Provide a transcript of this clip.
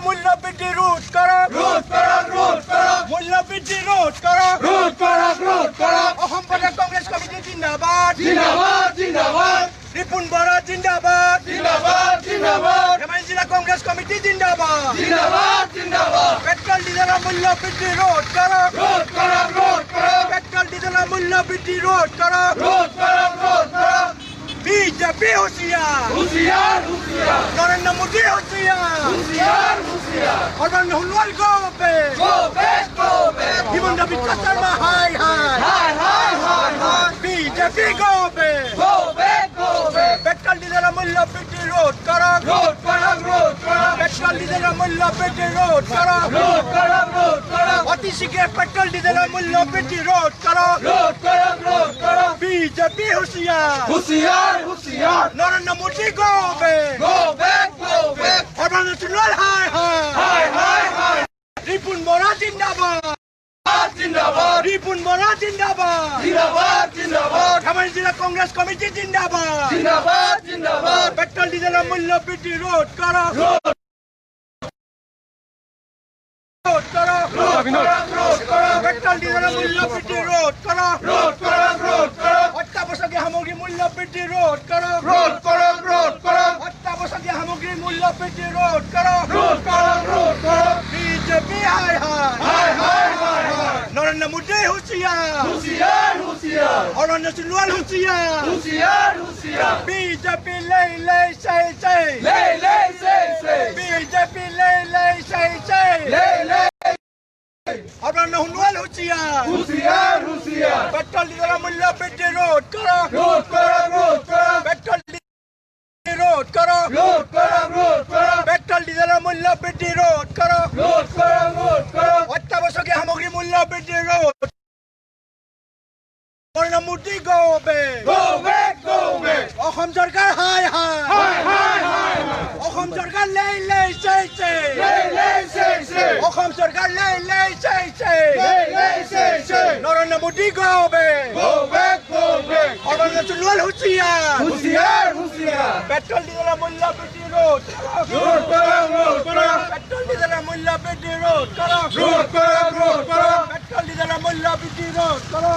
মূল্য বৃদ্ধি রোধ করো মূল্য বৃদ্ধি রোধ করো অসম প্রদেশ কংগ্রেস কমিটি জিন্দাবাদ রিপুন বড় জিন্দাবাদ ধেমাজি জিলা কংগ্রেস কমিটি জিন্দাবাদ পেট্রোল ডিজেলের মূল্য বৃদ্ধি রোধ করো পেট্রোল ডিজেলের মূল্য বৃদ্ধি রোধ করো বিজেপি হুঁশিয়ার নরেন্দ্র মোদী হুঁশিয়ার সর্বানন্দ সোণোৱাল গো বেক হিমন্ত বিশ্ব শৰ্মা হাই বিজেপি গো বেক পেট্রোল ডিজেলের মূল্য বৃদ্ধি রোধ করো পেট্রোল ডিজেলের মূল্য বৃদ্ধি রোধ করো অতি শীঘ্রে পেট্রোল ডিজেলের মূল্য বৃদ্ধি রোধ করো বিজেপি হুঁশিয়ার নরেন্দ্র মোদী গো বেক সর্বানন্দ সোণোৱাল হাই রিপুন বড়া জিন্দাবাদ রিপুন বড়া জিন্দাবাদ ধেমাজি জিলা কংগ্রেস কমিটি জিন্দাবাদ পেট্রোল ডিজেলের মূল্য বৃদ্ধি রোধ করো পেট্রোল ডিজেলের মূল্য বৃদ্ধি রোধ করো অত্যাবশ্যকীয় সামগ্রী মূল্য বৃদ্ধি রোধ করো অত্যাবশ্যকীয় সামগ্রী মূল্য বৃদ্ধি রোধ করো বিজেপি হাই নরেন্দ্র মোদী হুঁশিয়ার সৰ্বানন্দ সোণোৱাল হুঁশিয়াৰ বিজেপি লাই চাই বিজেপি লাই চাই সৰ্বানন্দ সোণোৱাল হুঁশিয়ার পেট্রোল ডিজেলের মূল্য বৃদ্ধি রোধ করো পেট্রোল রোধ করো পেট্রোল ডিজেলের মূল্য বৃদ্ধি রোধ করো অত্যাবশ্যকীয় সামগ্রী মূল্য বৃদ্ধি রোধ নরেন্দ্র মোদী গো বেক অসম চৰকাৰ হাই অসম চৰকাৰ লাই চাই অসম চৰকাৰ লাই চাই নৰেন্দ্ৰ মোদী গো বেক সৰ্বানন্দ সোণোৱাল হুঁশিয়ার পেট্রোল ডিজেলের মূল্য বৃদ্ধি রোধ পেট্রোল ডিজেলের মূল্য বৃদ্ধি রোধ করো পেট্রোল ডিজেলের মূল্য বৃদ্ধি রোধ করো